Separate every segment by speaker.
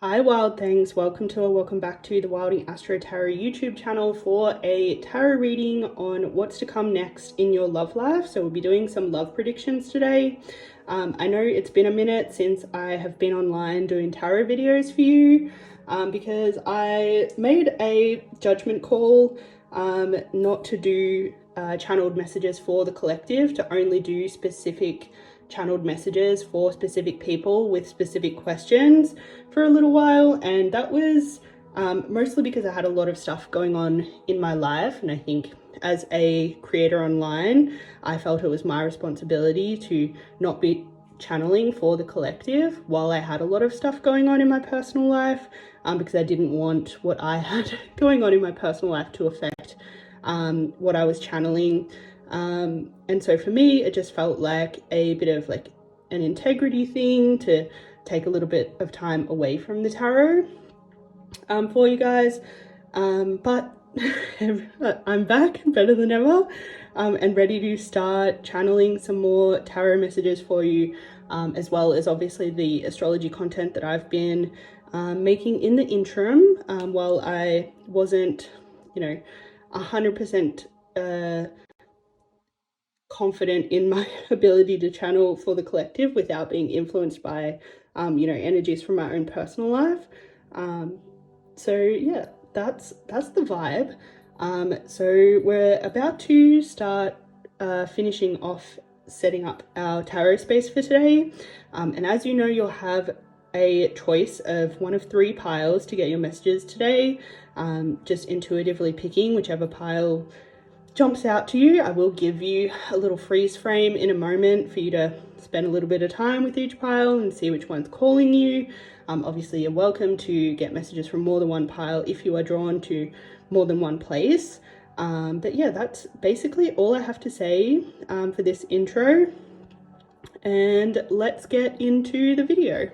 Speaker 1: Hi Wild Things, welcome back to the Wilding Astro Tarot YouTube channel for a tarot reading on what's to come next in your love life. So we'll be doing some love predictions today. I know it's been a minute since I have been online doing tarot videos for you because I made a judgment call not to do channeled messages for the collective, to only do specific channeled messages for specific people with specific questions for a little while, and that was mostly because I had a lot of stuff going on in my life, and I think as a creator online I felt it was my responsibility to not be channeling for the collective while I had a lot of stuff going on in my personal life, because I didn't want what I had going on in my personal life to affect what I was channeling. And so for me, it just felt like a bit of like an integrity thing to take a little bit of time away from the tarot for you guys. But I'm back better than ever and ready to start channeling some more tarot messages for you, as well as obviously the astrology content that I've been making in the interim while I wasn't, 100% confident in my ability to channel for the collective without being influenced by energies from my own personal life. So yeah, that's the vibe. So we're about to start finishing off setting up our tarot space for today, and as you know, you'll have a choice of one of 3 piles to get your messages today, just intuitively picking whichever pile jumps out to you. I will give you a little freeze frame in a moment for you to spend a little bit of time with each pile and see which one's calling you. Obviously you're welcome to get messages from more than one pile if you are drawn to more than one place. But yeah, that's basically all I have to say for this intro, and let's get into the video.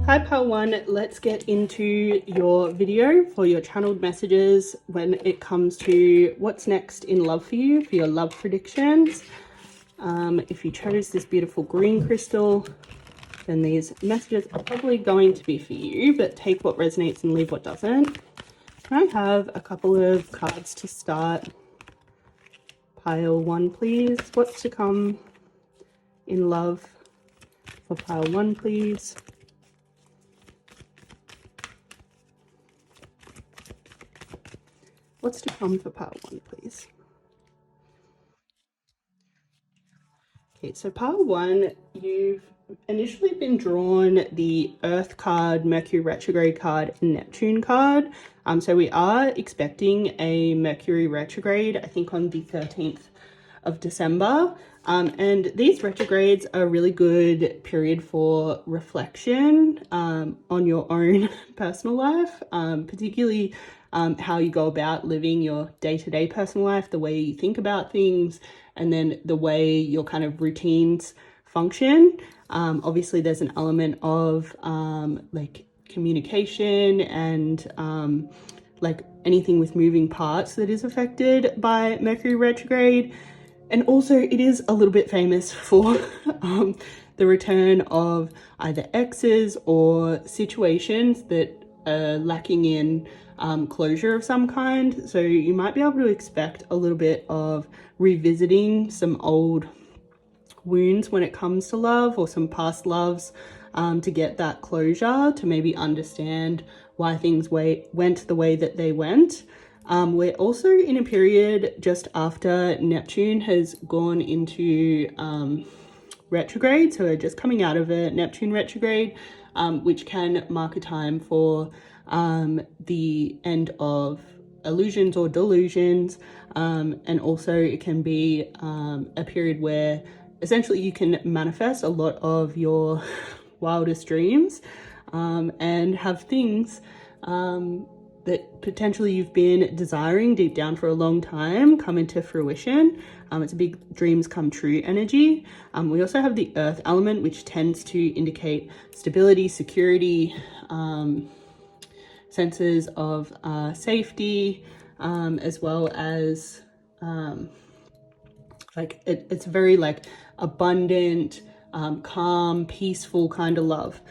Speaker 1: Hi Pile 1, let's get into your video for your channeled messages when it comes to what's next in love for you, for your love predictions. If you chose this beautiful green crystal, then these messages are probably going to be for you, but take what resonates and leave what doesn't. Can I have a couple of cards to start? Pile 1, please. What's to come in love for Pile 1, please? What's to come for pile 1, please? Okay, so pile 1, you've initially been drawn the Earth card, Mercury retrograde card, and Neptune card. So we are expecting a Mercury retrograde, I think on the 13th of December. And these retrogrades are a really good period for reflection on your own personal life, particularly how you go about living your day-to-day personal life, the way you think about things, and then the way your kind of routines function. Obviously there's an element of like communication and like anything with moving parts that is affected by Mercury retrograde. And also it is a little bit famous for the return of either exes or situations that are lacking in closure of some kind. So you might be able to expect a little bit of revisiting some old wounds when it comes to love, or some past loves, to get that closure, to maybe understand why things went the way that they went. We're also in a period just after Neptune has gone into retrograde, so we're just coming out of a Neptune retrograde, which can mark a time for the end of illusions or delusions, and also it can be a period where essentially you can manifest a lot of your wildest dreams and have things that potentially you've been desiring deep down for a long time come into fruition. It's a big dreams come true energy. We also have the earth element, which tends to indicate stability, security, senses of safety, as well as like it's very like abundant, calm, peaceful kind of love.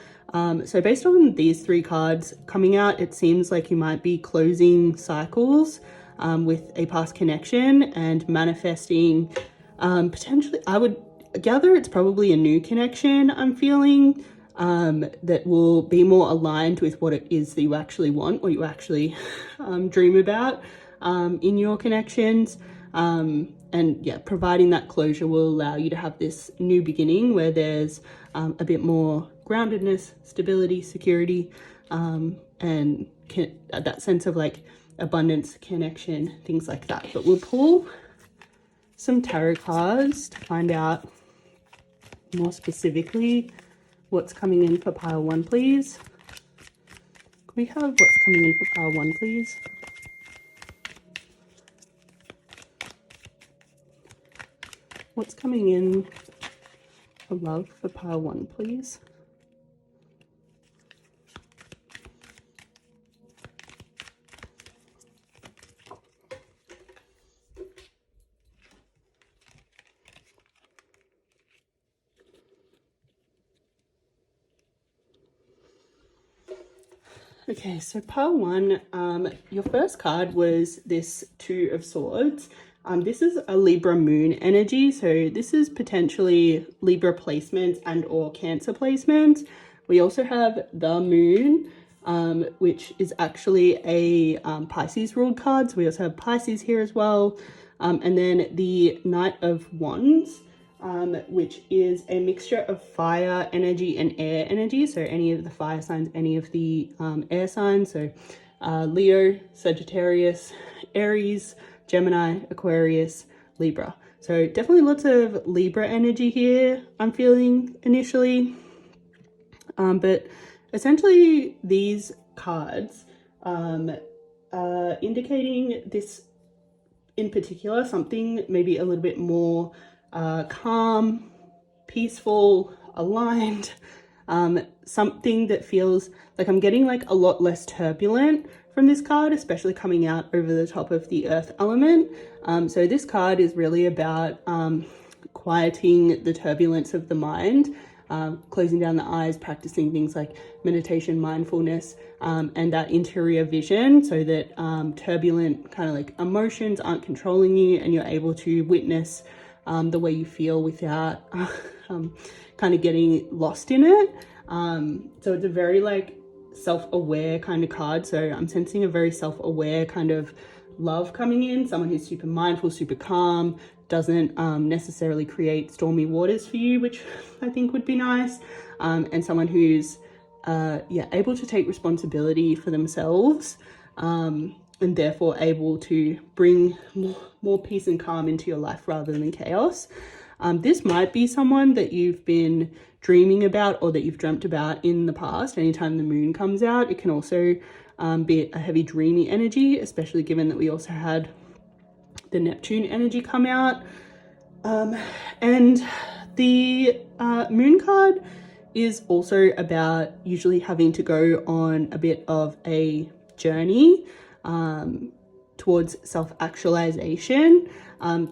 Speaker 1: So based on these three cards coming out, it seems like you might be closing cycles with a past connection and manifesting potentially, I would gather it's probably a new connection I'm feeling, that will be more aligned with what it is that you actually want, what you actually dream about in your connections. And yeah, providing that closure will allow you to have this new beginning where there's a bit more groundedness, stability, security, and that sense of like abundance, connection, things like that. But we'll pull some tarot cards to find out more specifically what's coming in for pile one, please. Can we have what's coming in for pile one, please? What's coming in for love for pile one, please? Okay, so pile one, your first card was this Two of Swords. This is a Libra moon energy, so this is potentially Libra placements and or Cancer placements. We also have the moon, which is actually a Pisces ruled card. So we also have Pisces here as well. And then the Knight of Wands, which is a mixture of fire energy and air energy. So any of the fire signs, any of the air signs. So Leo, Sagittarius, Aries, Gemini, Aquarius, Libra. So definitely lots of Libra energy here I'm feeling initially. But essentially these cards are indicating this in particular, something maybe a little bit more calm, peaceful, aligned, something that feels like I'm getting like a lot less turbulent from this card, especially coming out over the top of the earth element. So this card is really about quieting the turbulence of the mind, closing down the eyes, practicing things like meditation, mindfulness, and that interior vision, so that turbulent kind of like emotions aren't controlling you and you're able to witness the way you feel without kind of getting lost in it. So it's a very like self-aware kind of card. So I'm sensing a very self-aware kind of love coming in, someone who's super mindful, super calm, doesn't necessarily create stormy waters for you, which I think would be nice, and someone who's able to take responsibility for themselves, and therefore able to bring more peace and calm into your life rather than chaos. This might be someone that you've been dreaming about or that you've dreamt about in the past. Anytime the moon comes out, it can also be a heavy dreamy energy, especially given that we also had the Neptune energy come out. And the moon card is also about usually having to go on a bit of a journey towards self-actualization.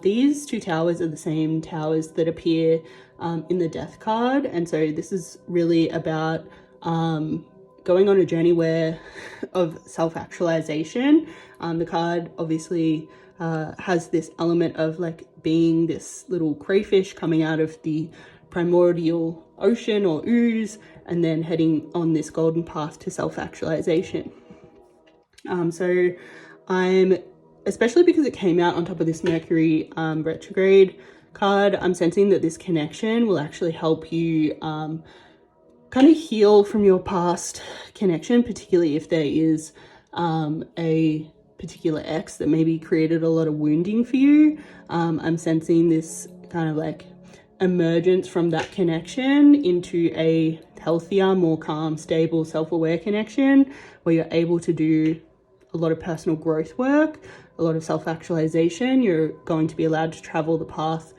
Speaker 1: These two towers are the same towers that appear in the death card, and so this is really about going on a journey of self-actualization. The card obviously has this element of like being this little crayfish coming out of the primordial ocean or ooze and then heading on this golden path to self-actualization. So I'm, especially because it came out on top of this Mercury retrograde card, I'm sensing that this connection will actually help you kind of heal from your past connection, particularly if there is a particular ex that maybe created a lot of wounding for you. I'm sensing this kind of like emergence from that connection into a healthier, more calm, stable, self-aware connection where you're able to do a lot of personal growth work, a lot of self-actualization. You're going to be allowed to travel the path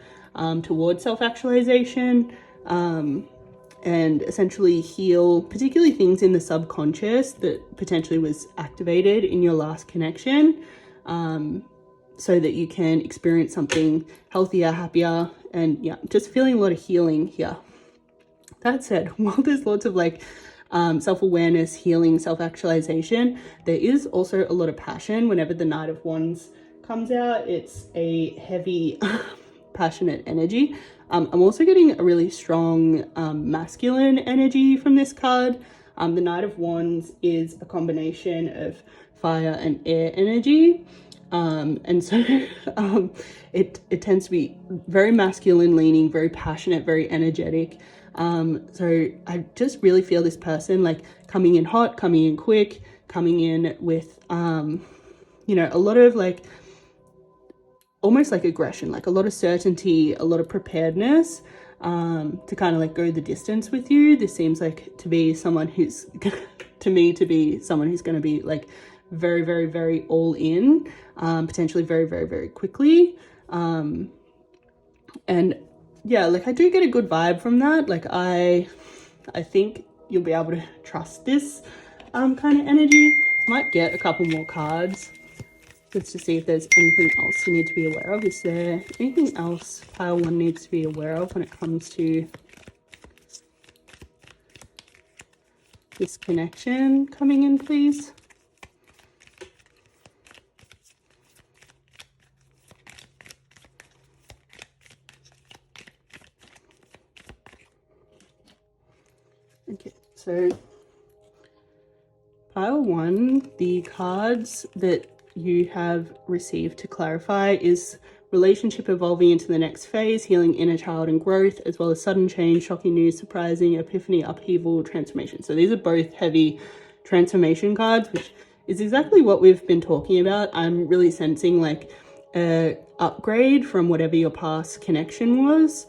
Speaker 1: towards self-actualization, and essentially heal particularly things in the subconscious that potentially was activated in your last connection, so that you can experience something healthier, happier, and yeah, just feeling a lot of healing here. That said, while there's lots of like self-awareness, healing, self-actualization, there is also a lot of passion. Whenever the Knight of Wands comes out, it's a heavy passionate energy. I'm also getting a really strong masculine energy from this card. The Knight of Wands is a combination of fire and air energy. And so it tends to be very masculine leaning, very passionate, very energetic. So I just really feel this person like coming in hot, coming in quick, coming in with, you know, a lot of like, almost like aggression, like a lot of certainty, a lot of preparedness, to kind of like go the distance with you. This seems like to be someone who's, to me, to be someone who's going to be like very, very, very all in, potentially very, very, very quickly. And yeah, like I do get a good vibe from that. Like I think you'll be able to trust this kind of energy. Might get a couple more cards just to see if there's anything else you need to be aware of. Is there anything else pile one needs to be aware of when it comes to this connection coming in, please? Okay, so pile one, the cards that you have received to clarify is relationship evolving into the next phase, healing inner child and growth, as well as sudden change, shocking news, surprising, epiphany, upheaval, transformation. So these are both heavy transformation cards, which is exactly what we've been talking about. I'm really sensing like a upgrade from whatever your past connection was,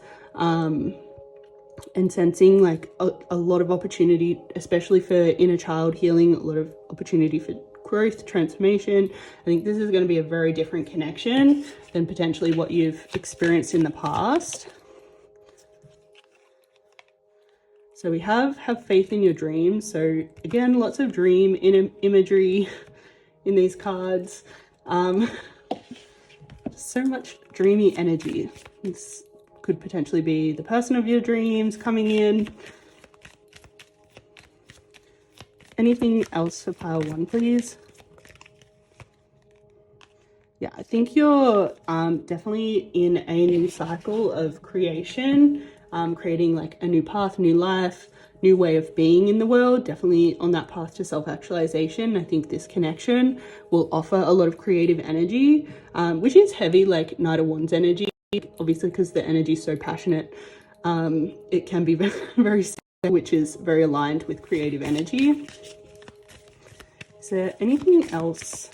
Speaker 1: and sensing like a lot of opportunity, especially for inner child healing, a lot of opportunity for growth, transformation. I think this is going to be a very different connection than potentially what you've experienced in the past. So we have faith in your dreams. So again, lots of dream imagery in these cards. So much dreamy energy. This could potentially be the person of your dreams coming in. Anything else for pile one, please? Yeah, I think you're definitely in a new cycle of creation, creating like a new path, new life, new way of being in the world, definitely on that path to self-actualization. I think this connection will offer a lot of creative energy, which is heavy, like Knight of Wands energy, obviously because the energy is so passionate. It can be very, very, which is very aligned with creative energy. Is there anything else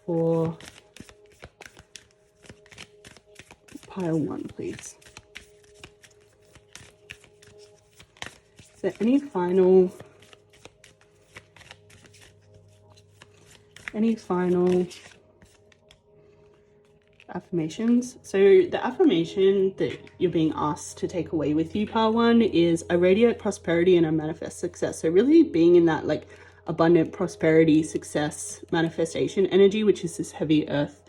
Speaker 1: for pile one, please? Is there any final affirmations? So the affirmation that you're being asked to take away with you, pile one, is I radiate prosperity and I manifest success. So really being in that like abundant prosperity, success, manifestation energy, which is this heavy earth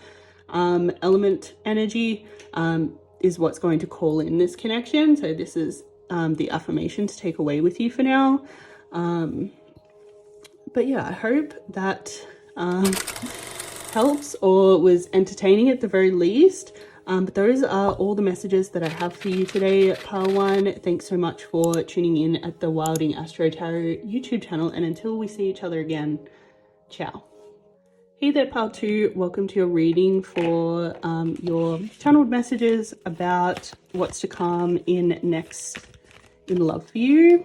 Speaker 1: element energy, is what's going to call in this connection. So this is the affirmation to take away with you for now. But yeah, I hope that helps or was entertaining at the very least. But those are all the messages that I have for you today, pile one. Thanks so much for tuning in at the Wilding Astro Tarot YouTube channel, and until we see each other again, ciao. Hey there, pile two. Welcome to your reading for your channeled messages about what's to come in next in love for you.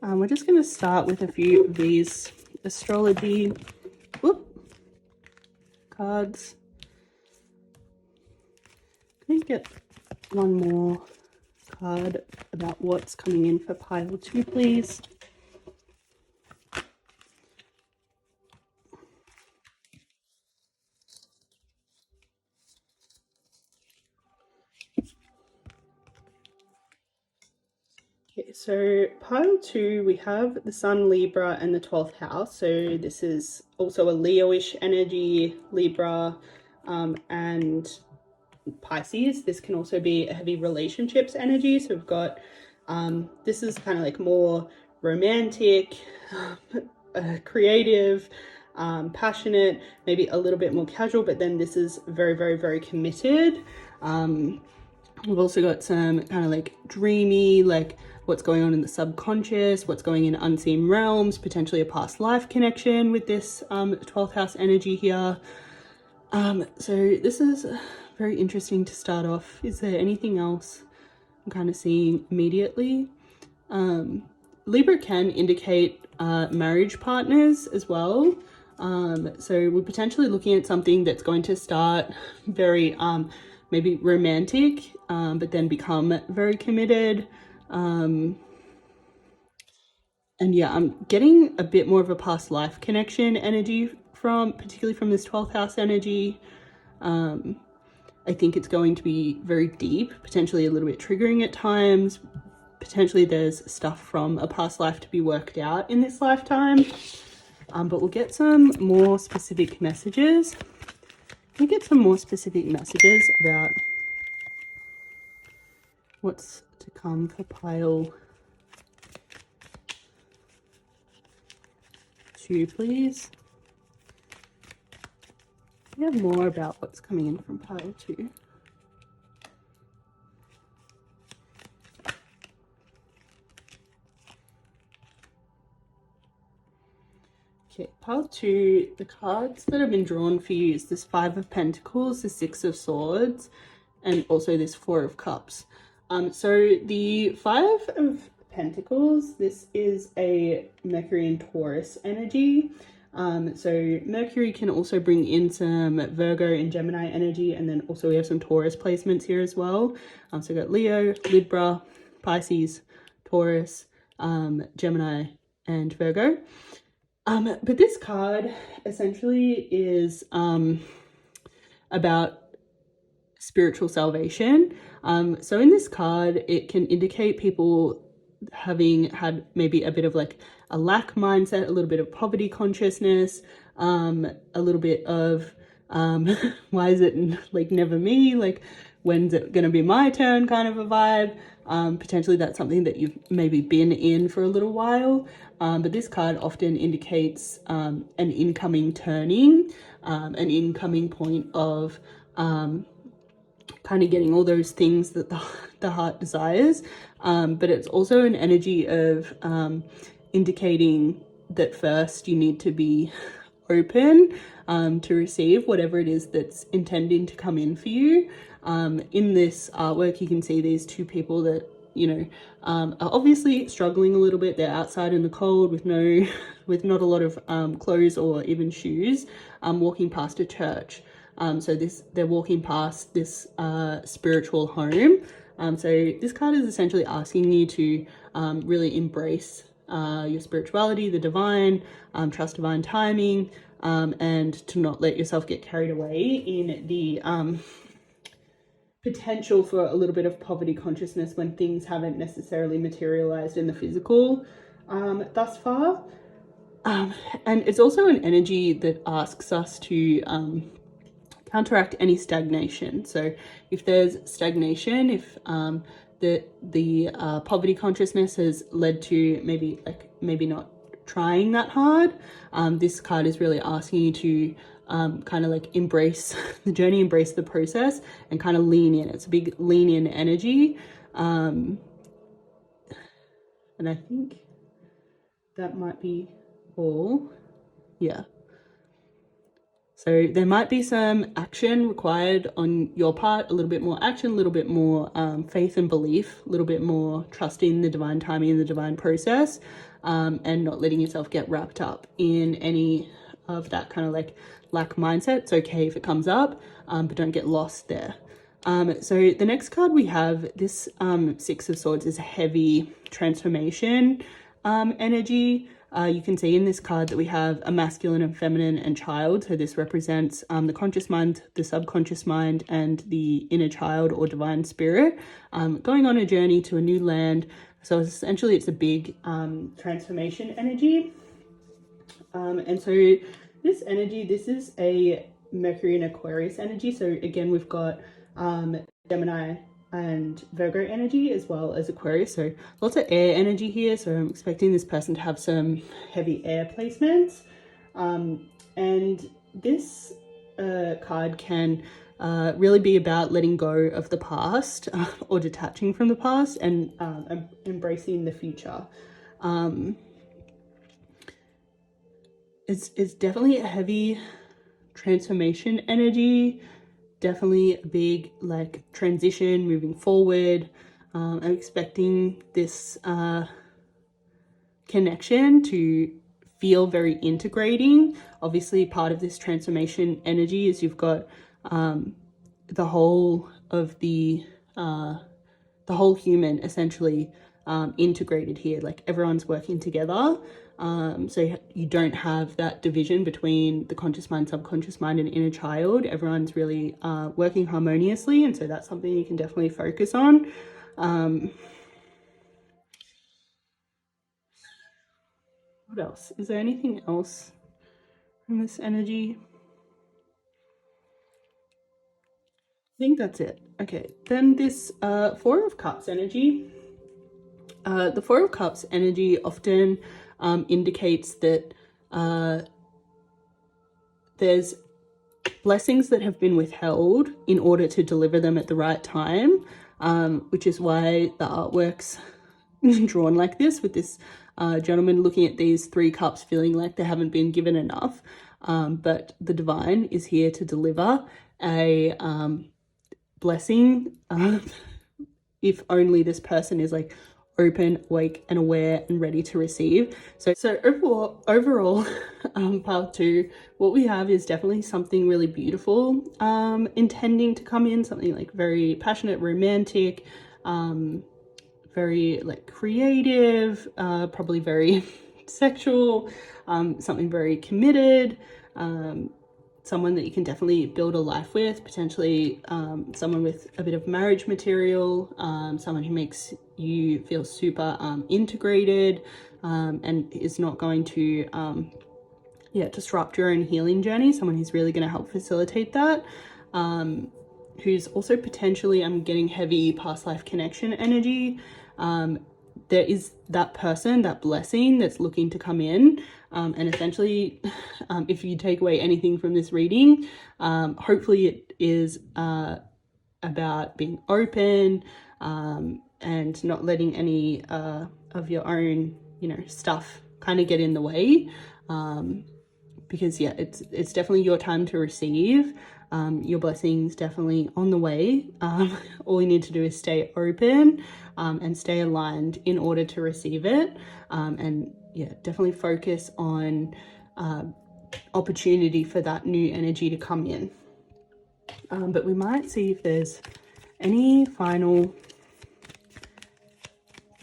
Speaker 1: We're just going to start with a few of these astrology cards. Can I get one more card about what's coming in for pile two, please? Okay, so pile 2, we have the Sun, Libra, and the 12th house. So this is also a Leo-ish energy, Libra, and Pisces. This can also be a heavy relationships energy. So we've got, this is kind of like more romantic, creative, passionate, maybe a little bit more casual, but then this is very, very, very committed. We've also got some kind of like dreamy, like what's going on in the subconscious, what's going in unseen realms, potentially a past life connection with this 12th house energy here. So this is very interesting to start off. Is there anything else I'm kind of seeing immediately? Libra can indicate marriage partners as well. So we're potentially looking at something that's going to start very maybe romantic, but then become very committed. And yeah, I'm getting a bit more of a past life connection energy particularly from this 12th house energy. I think it's going to be very deep, potentially a little bit triggering at times. Potentially there's stuff from a past life to be worked out in this lifetime. But we'll get some more specific messages. We'll get some more specific messages about what's to come for pile 2, please. We have more about what's coming in from pile 2. Okay, pile 2, the cards that have been drawn for you is this 5 of Pentacles, the 6 of Swords, and also this 4 of Cups. So the 5 of Pentacles, this is a Mercury and Taurus energy. So Mercury can also bring in some Virgo and Gemini energy, and then also we have some Taurus placements here as well. So we got Leo, Libra, Pisces, Taurus, Gemini, and Virgo. But this card essentially is about spiritual salvation. So in this card, it can indicate people having had maybe a bit of like a lack mindset, a little bit of poverty consciousness, a little bit of why is it like never me, like when's it gonna be my turn kind of a vibe. Potentially that's something that you've maybe been in for a little while, but this card often indicates an incoming turning, an incoming point of kind of getting all those things that the heart desires, but it's also an energy of indicating that first you need to be open to receive whatever it is that's intending to come in for you. In this artwork, you can see these two people that, you know, are obviously struggling a little bit. They're outside in the cold with not a lot of clothes or even shoes, walking past a church. So they're walking past this spiritual home. So this card is essentially asking you to really embrace your spirituality, the divine, trust divine timing, and to not let yourself get carried away in the potential for a little bit of poverty consciousness when things haven't necessarily materialized in the physical thus far. And it's also an energy that asks us to counteract any stagnation. So if there's stagnation, if the poverty consciousness has led to maybe not trying that hard, this card is really asking you to kind of like embrace the journey, embrace the process, and kind of lean in. It's a big lean in energy. And I think that might be all. Yeah. So there might be some action required on your part, a little bit more action, a little bit more faith and belief, a little bit more trusting the divine timing and the divine process, and not letting yourself get wrapped up in any of that kind of like lack mindset. It's okay if it comes up, but don't get lost there. So the next card we have, this 6 of Swords, is a heavy transformation energy. you can see in this card that we have a masculine and feminine and child. So this represents the conscious mind, the subconscious mind, and the inner child or divine spirit going on a journey to a new land. So essentially it's a big transformation energy. And so this energy, this is a Mercury and Aquarius energy. So again, we've got Gemini and Virgo energy as well as Aquarius, so lots of air energy here. So I'm expecting this person to have some heavy air placements, and this card can really be about letting go of the past or detaching from the past and embracing the future. It's definitely a heavy transformation energy. Definitely a big like transition moving forward. I'm expecting this connection to feel very integrating. Obviously part of this transformation energy is you've got the whole of the whole human essentially integrated here, like everyone's working together. So you don't have that division between the conscious mind, subconscious mind, and inner child. Everyone's really working harmoniously, and so that's something you can definitely focus on. What else? Is there anything else from this energy? I think that's it. Okay, then this Four of Cups energy. The Four of Cups energy often indicates that there's blessings that have been withheld in order to deliver them at the right time, which is why the artwork's drawn like this, with this gentleman looking at these three cups feeling like they haven't been given enough, but the divine is here to deliver a blessing if only this person is like open, awake, and aware and ready to receive. So overall pile 2, what we have is definitely something really beautiful intending to come in, something like very passionate, romantic, very like creative, probably very sexual, something very committed, someone that you can definitely build a life with, potentially someone with a bit of marriage material, someone who makes you feel super integrated and is not going to disrupt your own healing journey, someone who's really going to help facilitate that, who's also potentially, I'm getting heavy past life connection energy. There is that person, that blessing that's looking to come in, and essentially if you take away anything from this reading, hopefully it is about being open and not letting any of your own stuff kind of get in the way, because yeah, it's definitely your time to receive. Your blessings definitely on the way. All you need to do is stay open and stay aligned in order to receive it, and yeah, definitely focus on opportunity for that new energy to come in. But we might see if there's any final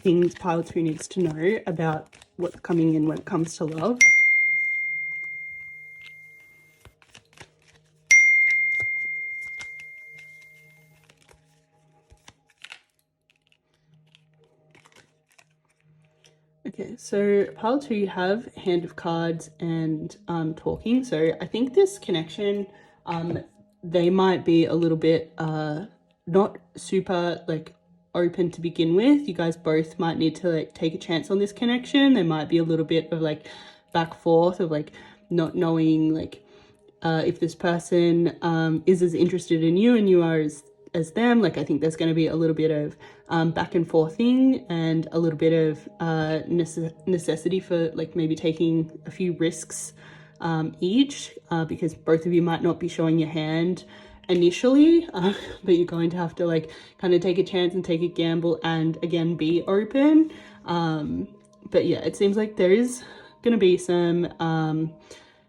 Speaker 1: things pile 2 needs to know about what's coming in when it comes to love. Okay, so pile 2, you have Hand of Cards and talking. So I think this connection, they might be a little bit not super like open to begin with. You guys both might need to like take a chance on this connection. There might be a little bit of like back forth of like not knowing like if this person is as interested in you and you are as them. Like I think there's going to be a little bit of back and forthing and a little bit of necessity for like maybe taking a few risks each, because both of you might not be showing your hand initially, but you're going to have to like kind of take a chance and take a gamble and again be open. But yeah, it seems like there is going to be some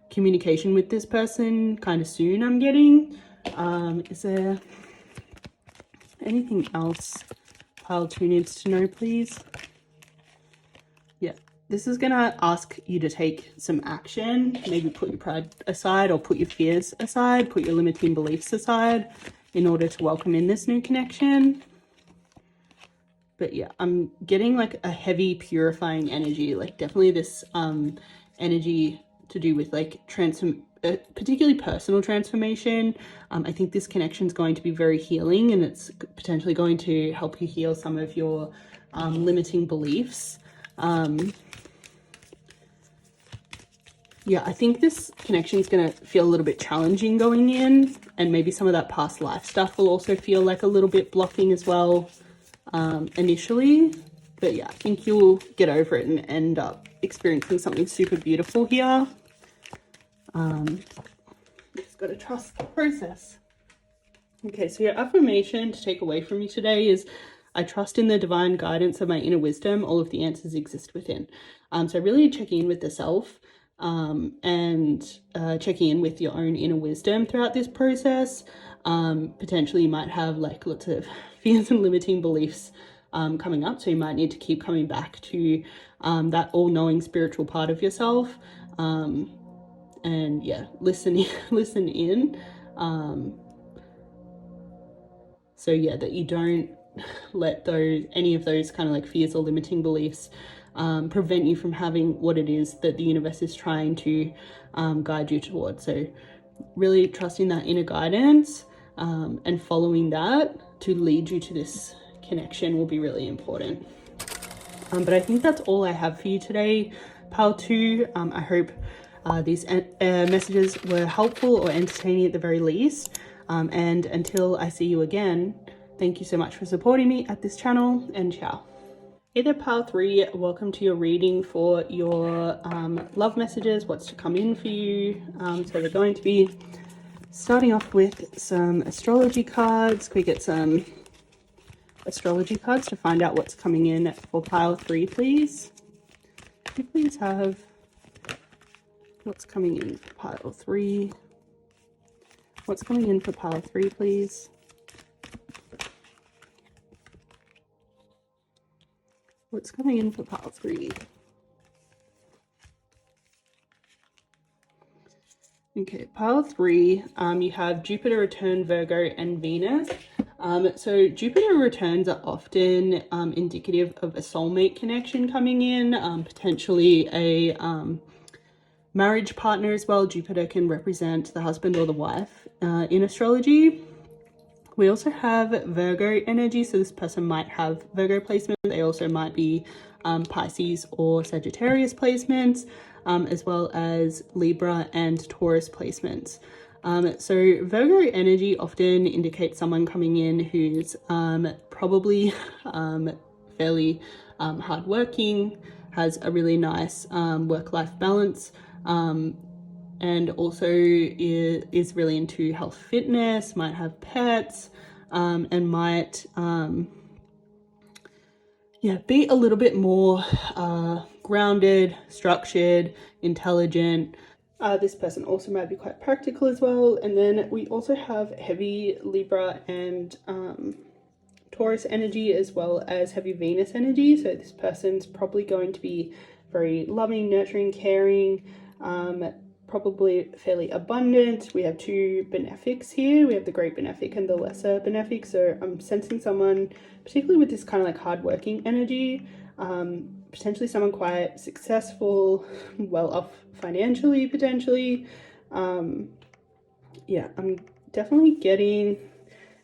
Speaker 1: communication with this person kind of soon, I'm getting. Is there anything else pile 2 needs to know, please? Yeah, this is gonna ask you to take some action, maybe put your pride aside or put your fears aside, put your limiting beliefs aside in order to welcome in this new connection. But yeah, I'm getting like a heavy purifying energy, like definitely this energy to do with like particularly personal transformation. I think this connection is going to be very healing, and it's potentially going to help you heal some of your limiting beliefs. Yeah, I think this connection is going to feel a little bit challenging going in, and maybe some of that past life stuff will also feel like a little bit blocking as well initially. But yeah, I think you'll get over it and end up experiencing something super beautiful here. You just got to trust the process. Okay, so your affirmation to take away from you today is, I trust in the divine guidance of my inner wisdom. All of the answers exist within. So really checking in with the self and checking in with your own inner wisdom throughout this process. Potentially you might have like lots of fears and limiting beliefs coming up, so you might need to keep coming back to that all-knowing spiritual part of yourself, and yeah, listen in, so yeah, that you don't let any of those kind of like fears or limiting beliefs prevent you from having what it is that the universe is trying to guide you towards. So really trusting that inner guidance and following that to lead you to this connection will be really important. But I think that's all I have for you today, Pile 2. I hope these messages were helpful or entertaining at the very least. And until I see you again, thank you so much for supporting me at this channel, and ciao. Hey there, Pile 3. Welcome to your reading for your love messages, what's to come in for you. So we're going to be starting off with some astrology cards. Can we get some astrology cards to find out what's coming in for Pile 3, please? Can you please have what's coming in for Pile 3? What's coming in for Pile 3, please? What's coming in for Pile 3? Okay, Pile 3, you have Jupiter return, Virgo, and Venus. So Jupiter returns are often indicative of a soulmate connection coming in, potentially a marriage partner as well. Jupiter can represent the husband or the wife in astrology. We also have Virgo energy, so this person might have Virgo placement. They also might be Pisces or Sagittarius placements, as well as Libra and Taurus placements. So Virgo energy often indicates someone coming in who's probably fairly hardworking, has a really nice work-life balance, and also is really into health, fitness, might have pets, and might be a little bit more grounded, structured, intelligent. This person also might be quite practical as well. And then we also have heavy Libra and Taurus energy, as well as heavy Venus energy. So this person's probably going to be very loving, nurturing, caring, probably fairly abundant. We have two benefics here. We have the great benefic and the lesser benefic. So I'm sensing someone particularly with this kind of like hardworking energy, potentially someone quite successful, well off financially, potentially. Yeah, I'm definitely getting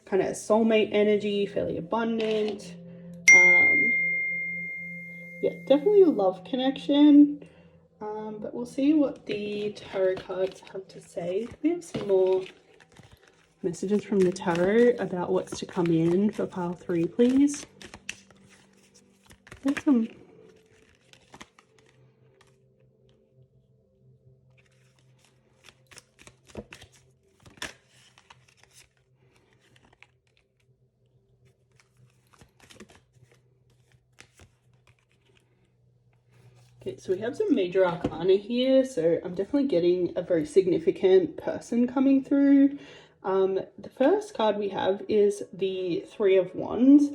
Speaker 1: kind of soulmate energy, fairly abundant. Yeah, definitely a love connection. But we'll see what the tarot cards have to say. We have some more messages from the tarot about what's to come in for Pile 3, please. There's some Okay, so we have some major arcana here, so I'm definitely getting a very significant person coming through. The first card we have is the Three of Wands.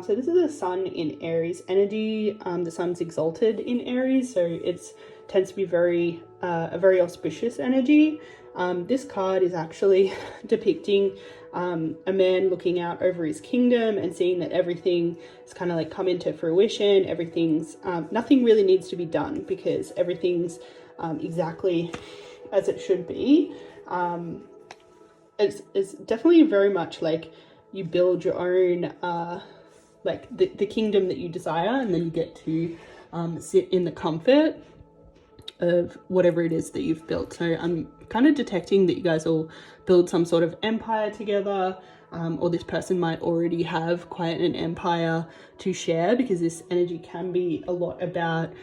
Speaker 1: So this is the sun in Aries energy. The sun's exalted in Aries, so it's tends to be a very auspicious energy. This card is actually depicting a man looking out over his kingdom and seeing that everything is kind of like come into fruition. Everything's nothing really needs to be done because everything's exactly as it should be. It's definitely very much like you build your own like the kingdom that you desire, and then you get to sit in the comfort of whatever it is that you've built. So I'm kind of detecting that you guys will build some sort of empire together, or this person might already have quite an empire to share, because this energy can be a lot about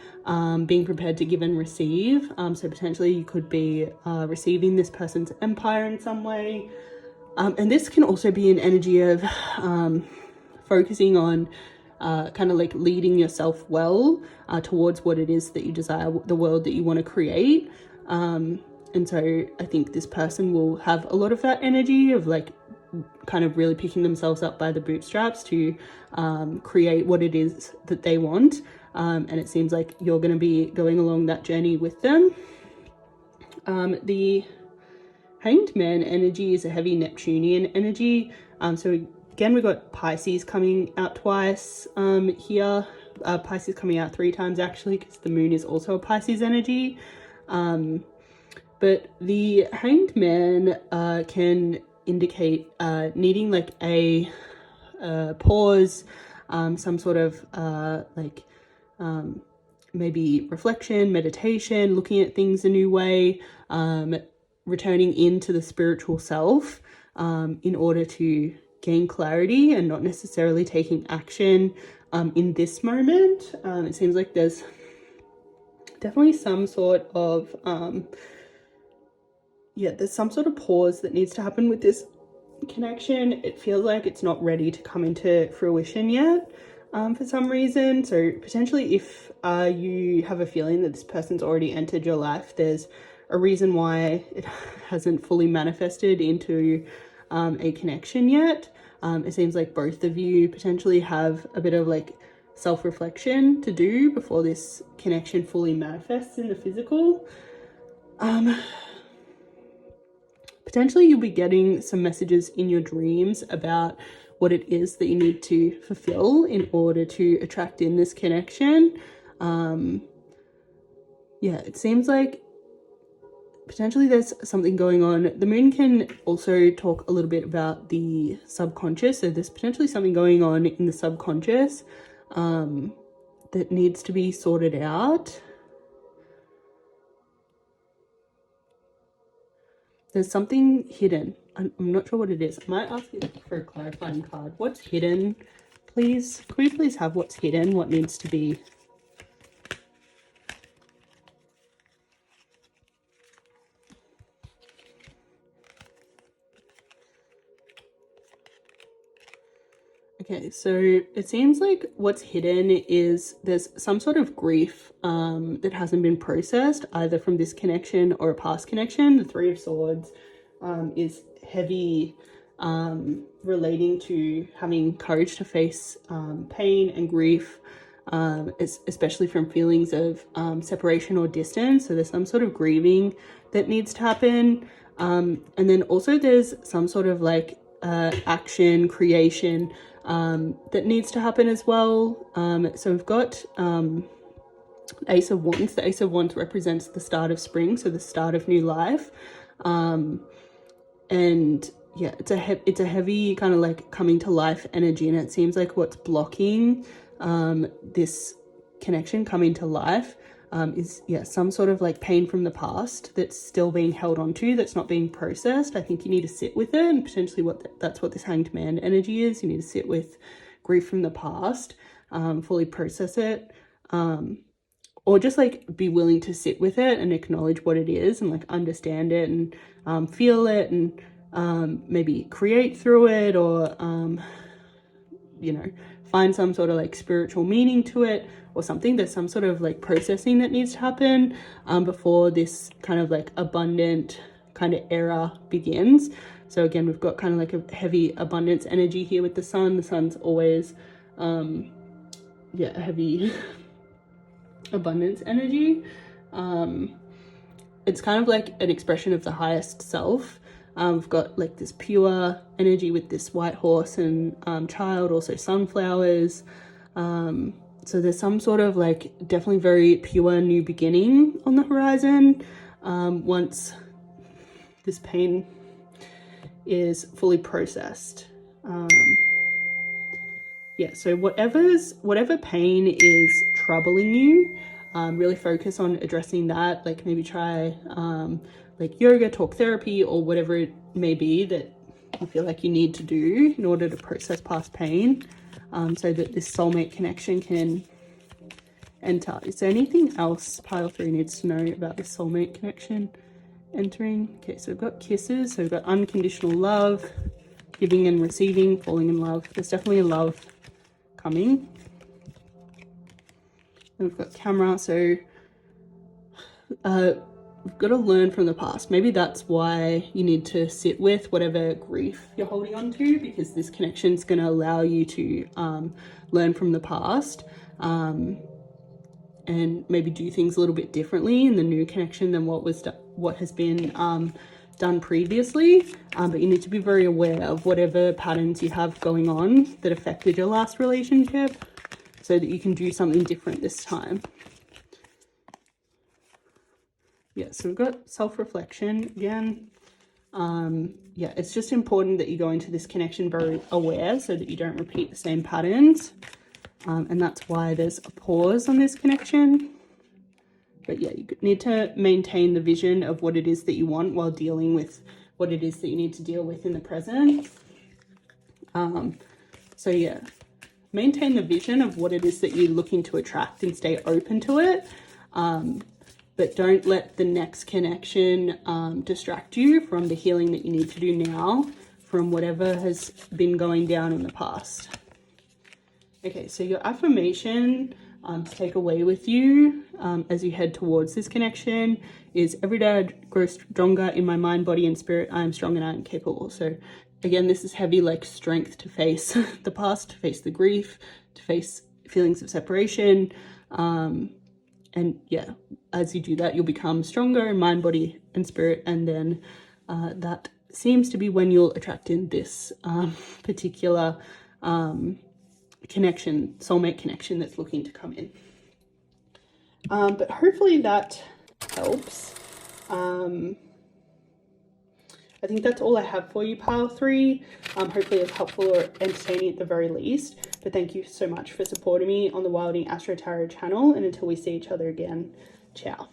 Speaker 1: being prepared to give and receive. So potentially you could be receiving this person's empire in some way. And this can also be an energy of focusing on kind of like leading yourself well towards what it is that you desire, the world that you want to create. And so I think this person will have a lot of that energy of like kind of really picking themselves up by the bootstraps to create what it is that they want. And it seems like you're going to be going along that journey with them. The Hanged Man energy is a heavy Neptunian energy. So again, we've got Pisces coming out twice here. Pisces coming out 3 times actually, because the moon is also a Pisces energy. But the Hanged Man can indicate needing like a pause, some sort of like maybe reflection, meditation, looking at things a new way, returning into the spiritual self in order to gain clarity, and not necessarily taking action in this moment. It seems like there's definitely some sort of there's some sort of pause that needs to happen with this connection. It feels like it's not ready to come into fruition yet for some reason. So potentially if you have a feeling that this person's already entered your life, there's a reason why it hasn't fully manifested into a connection yet. It seems like both of you potentially have a bit of like self-reflection to do before this connection fully manifests in the physical. Potentially you'll be getting some messages in your dreams about what it is that you need to fulfill in order to attract in this connection. It seems like potentially there's something going on. The moon can also talk a little bit about the subconscious. So there's potentially something going on in the subconscious that needs to be sorted out. There's something hidden. I'm not sure what it is. I might ask you for a clarifying card. What's hidden, please? Can we please have what's hidden? What needs to be... Okay, so it seems like what's hidden is there's some sort of grief that hasn't been processed, either from this connection or a past connection. The 3 of Swords is heavy relating to having courage to face pain and grief, especially from feelings of separation or distance. So there's some sort of grieving that needs to happen. And then also there's some sort of like action, creation that needs to happen as well. So we've got Ace of Wands. The Ace of Wands represents the start of spring, so the start of new life. And yeah, it's a heavy kind of like coming to life energy, and it seems like what's blocking this connection coming to life is some sort of like pain from the past that's still being held on to, that's not being processed. I think you need to sit with it, and potentially that's what this Hanged Man energy is. You need to sit with grief from the past, fully process it, or just like be willing to sit with it and acknowledge what it is, and like understand it and feel it, and maybe create through it, or find some sort of like spiritual meaning to it or something. There's some sort of like processing that needs to happen before this kind of like abundant kind of era begins. So again, we've got kind of like a heavy abundance energy here with the sun. The sun's always yeah, heavy abundance energy. It's kind of like an expression of the highest self. We've got like this pure energy with this white horse and child, also sunflowers. So there's some sort of like definitely very pure new beginning on the horizon once this pain is fully processed. Yeah, so whatever pain is troubling you, really focus on addressing that. Like maybe try like yoga, talk therapy, or whatever it may be that you feel like you need to do in order to process past pain, so that this soulmate connection can enter. Is there anything else pile 3 needs to know about this soulmate connection entering? Okay, so we've got kisses, so we've got unconditional love, giving and receiving, falling in love. There's definitely a love coming. And we've got camera, so we've got to learn from the past. Maybe that's why you need to sit with whatever grief you're holding on to, because this connection is going to allow you to learn from the past and maybe do things a little bit differently in the new connection than what has been done previously. But you need to be very aware of whatever patterns you have going on that affected your last relationship, so that you can do something different this time. Yeah, so we've got self-reflection again. Yeah, it's just important that you go into this connection very aware so that you don't repeat the same patterns. And that's why there's a pause on this connection. But yeah, you need to maintain the vision of what it is that you want while dealing with what it is that you need to deal with in the present. So yeah, maintain the vision of what it is that you're looking to attract and stay open to it. But don't let the next connection distract you from the healing that you need to do now, from whatever has been going down in the past. Okay, so your affirmation to take away with you as you head towards this connection is: every day I grow stronger in my mind, body, and spirit. I am strong and I am capable. So again, this is heavy, like strength to face the past, to face the grief, to face feelings of separation. And yeah, as you do that, you'll become stronger in mind, body, and spirit. And then that seems to be when you'll attract in this particular connection, soulmate connection that's looking to come in. But hopefully that helps. I think that's all I have for you, pile 3. Hopefully it's helpful or entertaining at the very least. But thank you so much for supporting me on the Wilding Astro Tarot channel. And until we see each other again, ciao.